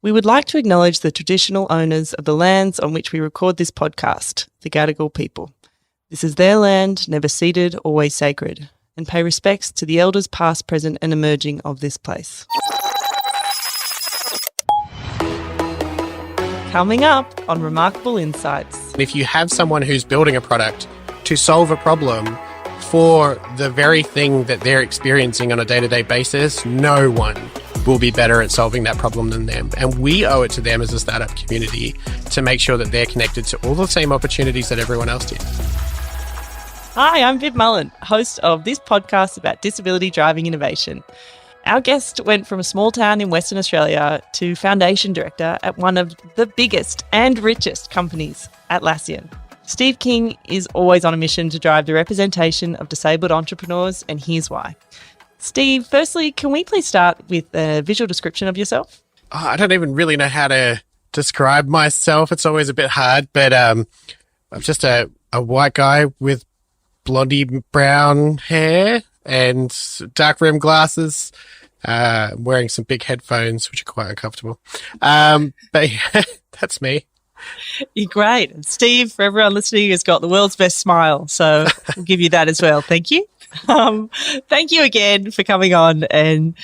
We would like to acknowledge the traditional owners of the lands on which we record this podcast, the Gadigal people. This is their land, never ceded, always sacred, and pay respects to the elders past, present and emerging of this place. Coming up on Remarkable Insights. If you have someone who's building a product to solve a problem for the very thing that they're experiencing on a day-to-day basis, no one will be better at solving that problem than them. And we owe it to them as a startup community to make sure that they're connected to all the same opportunities that everyone else did. Hi, I'm Viv Mullen, host of this podcast about disability driving innovation. Our guest went from a small town in Western Australia to foundation director at one of the biggest and richest companies, Atlassian. Steve King is always on a mission to drive the representation of disabled entrepreneurs, and here's why. Steve, firstly, can we please start with a visual description of yourself? I don't even really know how to describe myself. It's always a bit hard, but I'm just a white guy with blondie brown hair and dark rimmed glasses, wearing some big headphones, which are quite uncomfortable. But yeah, that's me. You're great. And Steve, for everyone listening, has got the world's best smile, so we'll give you that as well. Thank you. Thank you again for coming on and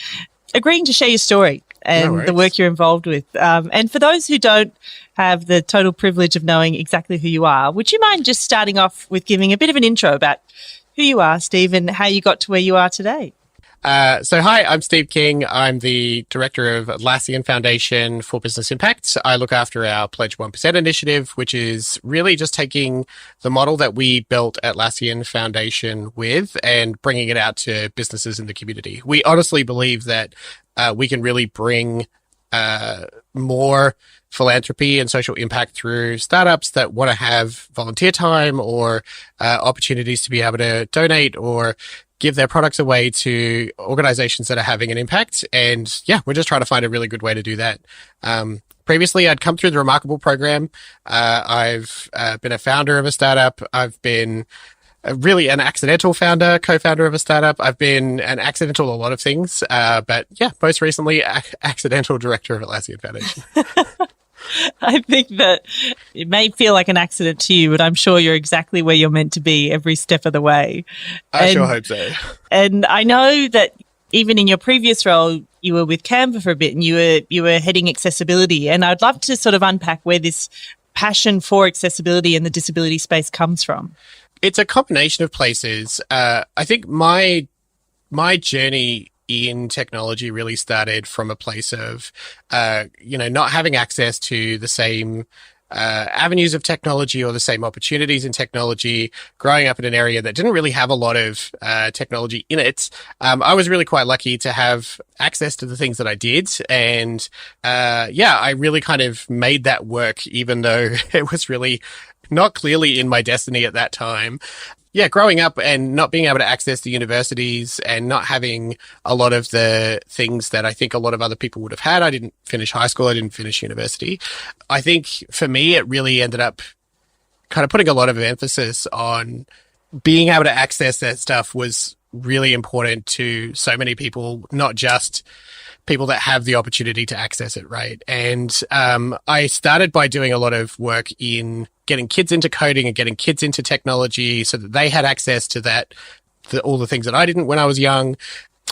agreeing to share your story and the work you're involved with. And for those who don't have the total privilege of knowing exactly who you are, would you mind just starting off with giving a bit of an intro about who you are, Steve, and how you got to where you are today? So hi, I'm Steve King. I'm the director of Atlassian Foundation for Business Impact. I look after our Pledge 1% initiative, which is really just taking the model that we built Atlassian Foundation with and bringing it out to businesses in the community. We honestly believe that we can really bring more philanthropy and social impact through startups that want to have volunteer time or opportunities to be able to donate or give their products away to organizations that are having an impact. And yeah, we're just trying to find a really good way to do that. Previously, I'd come through the Remarkable program. I've been a founder of a startup. I've been really an accidental founder, co-founder of a startup. I've been an accidental a lot of things. But yeah, most recently, accidental director of Atlassian Foundation. I think that it may feel like an accident to you, but I'm sure you're exactly where you're meant to be every step of the way. I sure hope so. And I know that even in your previous role, you were with Canva for a bit and you were heading accessibility. And I'd love to sort of unpack where this passion for accessibility and the disability space comes from. It's a combination of places. I think my journey in technology really started from a place of, not having access to the same avenues of technology or the same opportunities in technology, growing up in an area that didn't really have a lot of technology in it. I was really quite lucky to have access to the things that I did. And I really kind of made that work, even though it was really not clearly in my destiny at that time. Yeah, growing up and not being able to access the universities and not having a lot of the things that I think a lot of other people would have had. I didn't finish high school. I didn't finish university. I think for me, it really ended up kind of putting a lot of emphasis on being able to access that stuff was really important to so many people, not just people that have the opportunity to access it, right? And I started by doing a lot of work in getting kids into coding and getting kids into technology so that they had access to all the things that I didn't when I was young.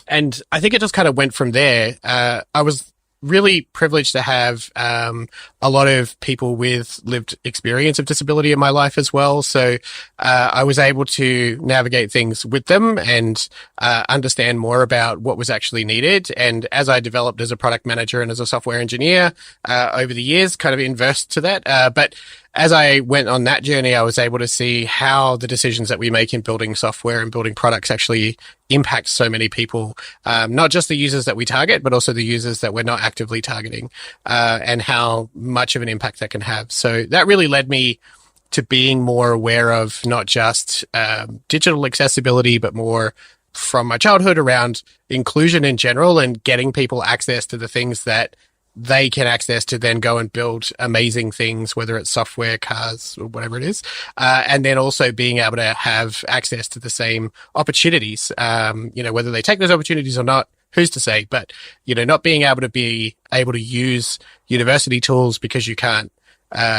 And I think it just kind of went from there. I was really privileged to have a lot of people with lived experience of disability in my life as well. So I was able to navigate things with them and understand more about what was actually needed. And as I developed as a product manager and as a software engineer over the years, kind of inversed to that. But as I went on that journey, I was able to see how the decisions that we make in building software and building products actually impact so many people, not just the users that we target, but also the users that we're not actively targeting, and how much of an impact that can have. So that really led me to being more aware of not just digital accessibility, but more from my childhood around inclusion in general and getting people access to the things that they can access to then go and build amazing things, whether it's software, cars, or whatever it is. And then also being able to have access to the same opportunities, whether they take those opportunities or not, who's to say? But, not being able to use university tools because you can't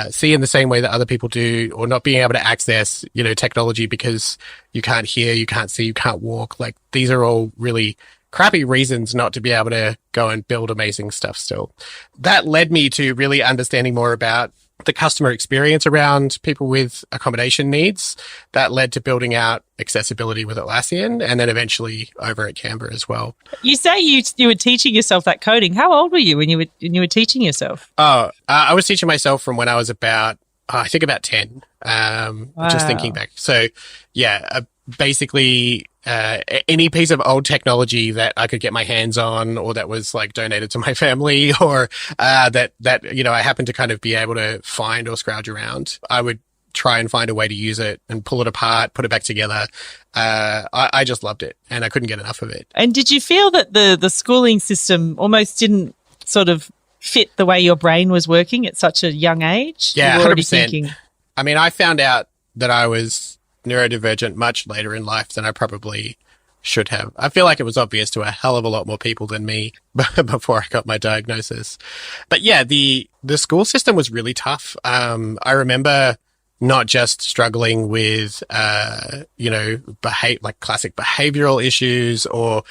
see in the same way that other people do, or not being able to access, technology because you can't hear, you can't see, you can't walk. Like, these are all really crappy reasons not to be able to go and build amazing stuff still. That led me to really understanding more about the customer experience around people with accommodation needs. That led to building out accessibility with Atlassian, and then eventually over at Canva as well. You say you were teaching yourself that coding. How old were you when you were teaching yourself? I was teaching myself from when I was about 10. Wow. Just thinking back. So yeah, basically any piece of old technology that I could get my hands on, or that was like donated to my family, or that I happened to kind of be able to find or scrounge around, I would try and find a way to use it and pull it apart, put it back together. I just loved it, and I couldn't get enough of it. And did you feel that the schooling system almost didn't sort of fit the way your brain was working at such a young age? Yeah, you were already 100%. thinking. I mean, I found out that I was neurodivergent much later in life than I probably should have. I feel like it was obvious to a hell of a lot more people than me before I got my diagnosis. But yeah, the school system was really tough. I remember not just struggling with, classic behavioral issues, or,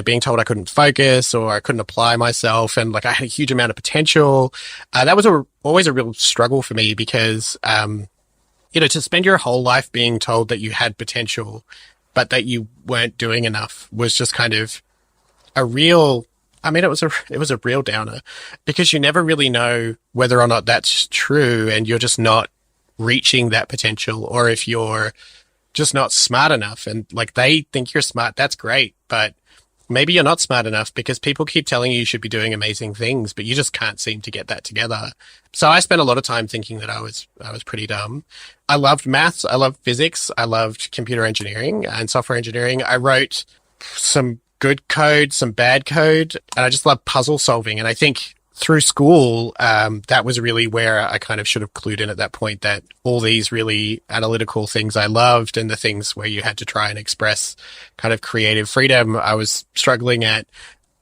being told I couldn't focus or I couldn't apply myself. And like, I had a huge amount of potential. That was always a real struggle for me because, to spend your whole life being told that you had potential, but that you weren't doing enough, was just kind of it was a real downer, because you never really know whether or not that's true, and you're just not reaching that potential, or if you're just not smart enough. And like, they think you're smart, that's great, but maybe you're not smart enough, because people keep telling you should be doing amazing things, but you just can't seem to get that together. So I spent a lot of time thinking that I was pretty dumb. I loved maths. I loved physics. I loved computer engineering and software engineering. I wrote some good code, some bad code, and I just loved puzzle solving. And I think through school, that was really where I kind of should have clued in at that point, that all these really analytical things I loved, and the things where you had to try and express kind of creative freedom, I was struggling at.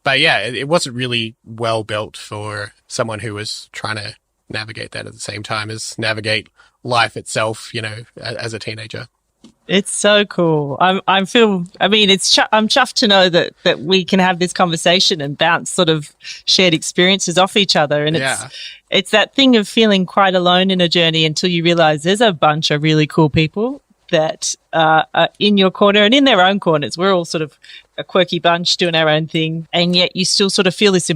But yeah, it wasn't really well built for someone who was trying to navigate that at the same time as navigate life itself, as a teenager. It's so cool. I'm chuffed to know that we can have this conversation and bounce sort of shared experiences off each other. And it's that thing of feeling quite alone in a journey until you realize there's a bunch of really cool people that are in your corner and in their own corners. We're all sort of a quirky bunch doing our own thing, and yet you still sort of feel this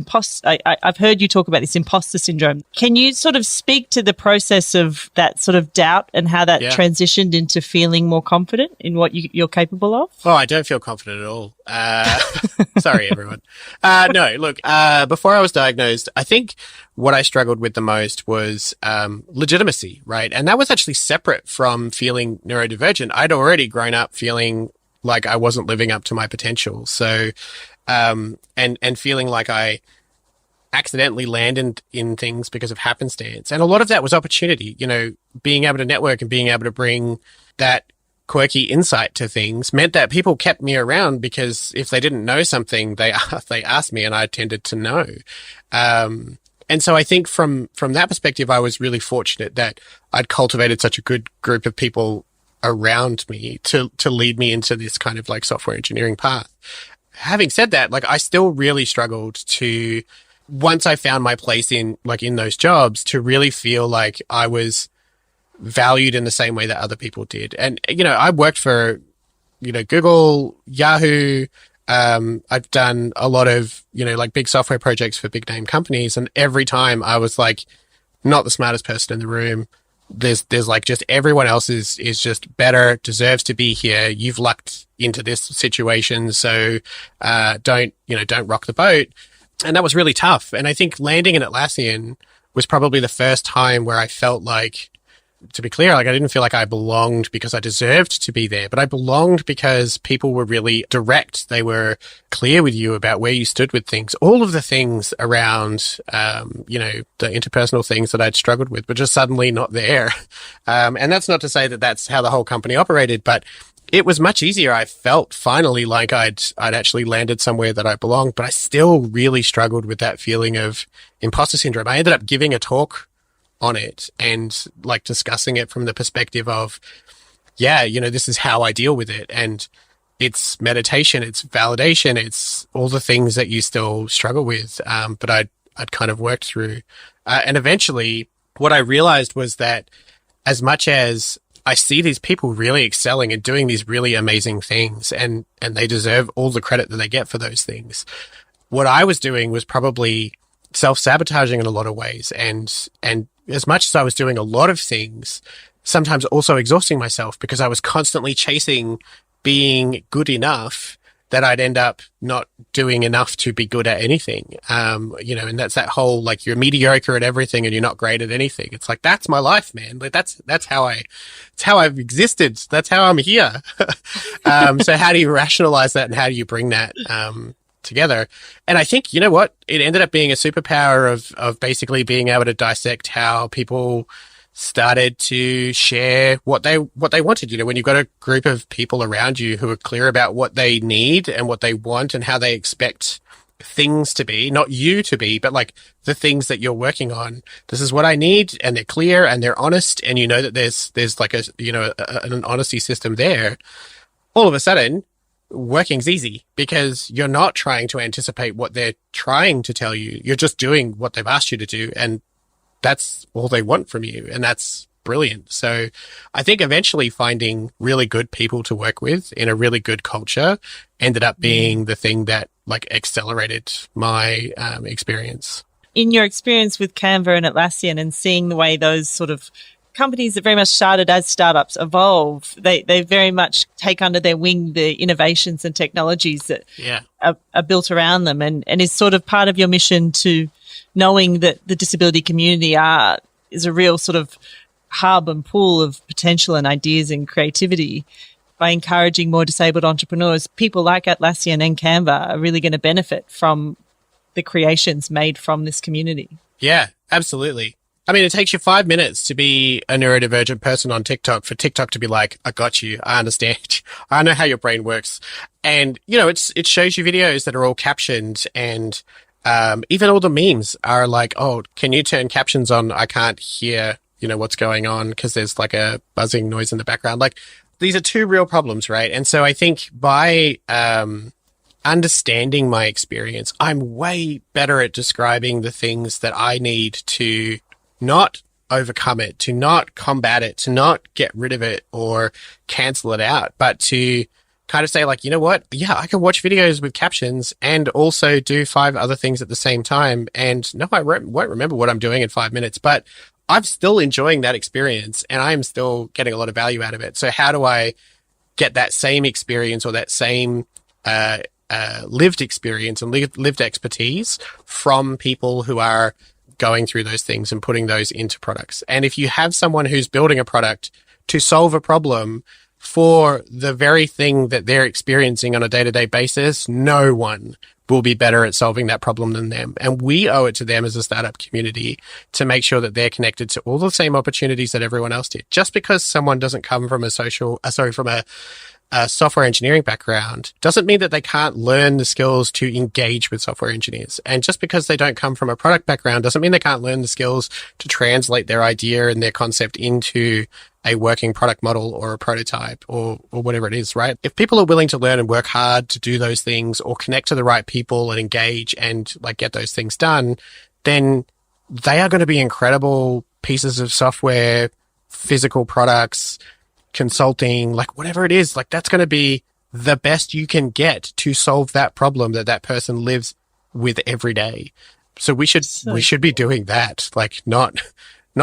I've heard you talk about this imposter syndrome. Can you sort of speak to the process of that sort of doubt and how that transitioned into feeling more confident in what you're capable of? Oh, I don't feel confident at all. Sorry, everyone. No, look, before I was diagnosed, I think what I struggled with the most was legitimacy, right? And that was actually separate from feeling neurodivergent. I'd already grown up feeling like I wasn't living up to my potential. So, and feeling like I accidentally landed in things because of happenstance. And a lot of that was opportunity, being able to network and being able to bring that quirky insight to things meant that people kept me around, because if they didn't know something, they asked me, and I tended to know. And so I think from that perspective, I was really fortunate that I'd cultivated such a good group of people around me to lead me into this kind of like software engineering path. Having said that, like, I still really struggled to, once I found my place in those jobs, to really feel like I was valued in the same way that other people did. And, I worked for, Google, Yahoo. I've done a lot of, big software projects for big name companies. And every time I was like, not the smartest person in the room. There's like, just everyone else is just better, deserves to be here. You've lucked into this situation. So, don't rock the boat. And that was really tough. And I think landing in Atlassian was probably the first time where I felt like, to be clear, like, I didn't feel like I belonged because I deserved to be there, but I belonged because people were really direct. They were clear with you about where you stood with things. All of the things around, the interpersonal things that I'd struggled with were just suddenly not there. And that's not to say that that's how the whole company operated, but it was much easier. I felt finally like I'd actually landed somewhere that I belonged, but I still really struggled with that feeling of imposter syndrome. I ended up giving a talk on it and like discussing it from the perspective of, yeah, you know, this is how I deal with it. And it's meditation, it's validation, it's all the things that you still struggle with. But I'd kind of worked through. And eventually what I realized was that as much as I see these people really excelling and doing these really amazing things, and they deserve all the credit that they get for those things, what I was doing was probably self-sabotaging in a lot of ways. And as much as I was doing a lot of things, sometimes also exhausting myself because I was constantly chasing being good enough that I'd end up not doing enough to be good at anything. You know, and that's that whole, like, you're mediocre at everything and you're not great at anything. It's like, that's my life, man. Like, that's how I've existed. That's how I'm here. So how do you rationalize that and how do you bring that, together? And I think, you know what? It ended up being a superpower of basically being able to dissect how people started to share what they wanted. You know, when you've got a group of people around you who are clear about what they need and what they want and how they expect things to be, not you to be, but like the things that you're working on. This is what I need, and they're clear and they're honest, and you know that there's like an honesty system there. All of a sudden, working's easy because you're not trying to anticipate what they're trying to tell you. You're just doing what they've asked you to do, and that's all they want from you. And that's brilliant. So I think eventually finding really good people to work with in a really good culture ended up being the thing that like accelerated my experience. In your experience with Canva and Atlassian and seeing the way those sort of companies that very much started as startups evolve, they very much take under their wing the innovations and technologies that are built around them, and is sort of part of your mission to knowing that the disability community is a real sort of hub and pool of potential and ideas and creativity. By encouraging more disabled entrepreneurs, people like Atlassian and Canva are really going to benefit from the creations made from this community. Yeah, absolutely. I mean, it takes you 5 minutes to be a neurodivergent person on TikTok for TikTok to be like, I got you. I understand. I know how your brain works. And, you know, it shows you videos that are all captioned, and even all the memes are like, oh, can you turn captions on? I can't hear, you know, what's going on because there's like a buzzing noise in the background. Like, these are two real problems, right? And so I think by understanding my experience, I'm way better at describing the things that I need to not overcome it, to not combat it, to not get rid of it or cancel it out, but to kind of say like, you know what? Yeah, I can watch videos with captions and also do 5 other things at the same time. And no, I won't remember what I'm doing in 5 minutes, but I'm still enjoying that experience and I'm still getting a lot of value out of it. So how do I get that same experience or that same lived experience and lived expertise from people who are going through those things and putting those into products? And if you have someone who's building a product to solve a problem for the very thing that they're experiencing on a day-to-day basis, no one will be better at solving that problem than them. And we owe it to them as a startup community to make sure that they're connected to all the same opportunities that everyone else did. Just because someone doesn't come from a software engineering background doesn't mean that they can't learn the skills to engage with software engineers. And just because they don't come from a product background doesn't mean they can't learn the skills to translate their idea and their concept into a working product model or a prototype or whatever it is, right? If people are willing to learn and work hard to do those things or connect to the right people and engage and like get those things done, then they are going to be incredible pieces of software, physical products, consulting, like whatever it is, like that's going to be the best you can get to solve that problem that person lives with every day. So we should be doing that, like not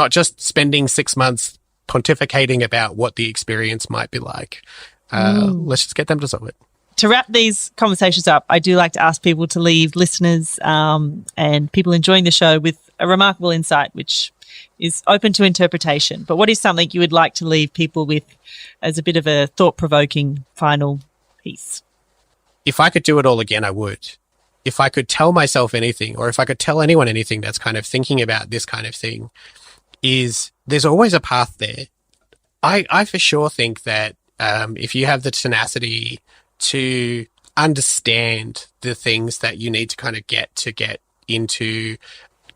just spending 6 months pontificating about what the experience might be like. Let's just get them to solve it. To wrap these conversations up, I do like to ask people to leave listeners and people enjoying the show with a remarkable insight, which is open to interpretation. But what is something you would like to leave people with as a bit of a thought-provoking final piece? If I could do it all again, I would. If I could tell myself anything, or if I could tell anyone anything that's kind of thinking about this kind of thing, is there's always a path there. I for sure think that if you have the tenacity to understand the things that you need to kind of get into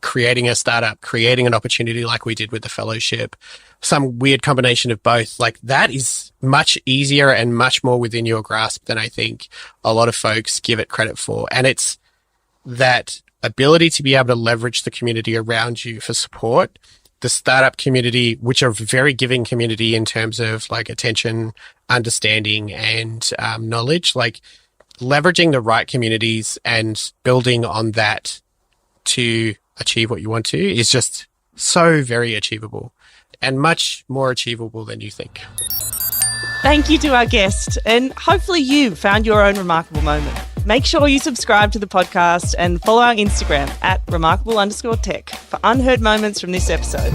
creating a startup, creating an opportunity like we did with the fellowship, some weird combination of both, like that is much easier and much more within your grasp than I think a lot of folks give it credit for. And it's that ability to be able to leverage the community around you for support, the startup community, which are a very giving community in terms of like attention, understanding, and knowledge, like leveraging the right communities and building on that to achieve what you want to is just so very achievable and much more achievable than you think. Thank you to our guest, and hopefully you found your own remarkable moment. Make sure you subscribe to the podcast and follow our Instagram at remarkable_tech for unheard moments from this episode.